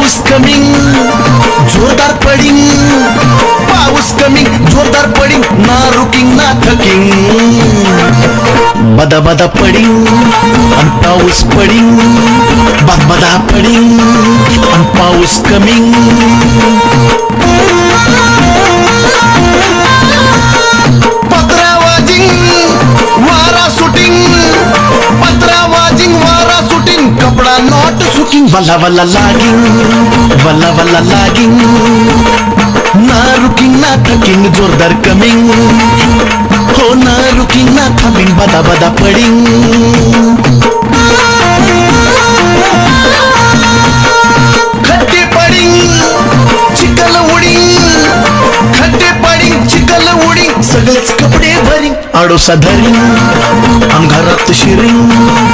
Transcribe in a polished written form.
पाऊस कमिंग जोरदार पडिंग, पाऊस कमिंग जोरदार पडिंग, ना रुकिंग ना थकिंग. बदा बदा पडिंग आणि पाऊस पडिंग, बदा पडिंग आणि पाऊस कमिंग. पत्रा वाजिंग वारा सुटिंग, पत्रा वाजिंग वारा सुटिंग, कपडा नॉट सुकिंग. वल्ला वल्ला लागिंग, वल्ला वल्ला लागिंग, ना रुकिंग ना थकिंग, जोरदार कमिंग. हो ना रुकिंग ना थांबिंग, बदा बदा पडिंग. खड्डे पडिंग चिखल उडिंग, खड्डे पडिंग चिखल उडिंग, सगळेच कपडे भरिंग, आडोसा धरिंग, अंगारात शिरिंग.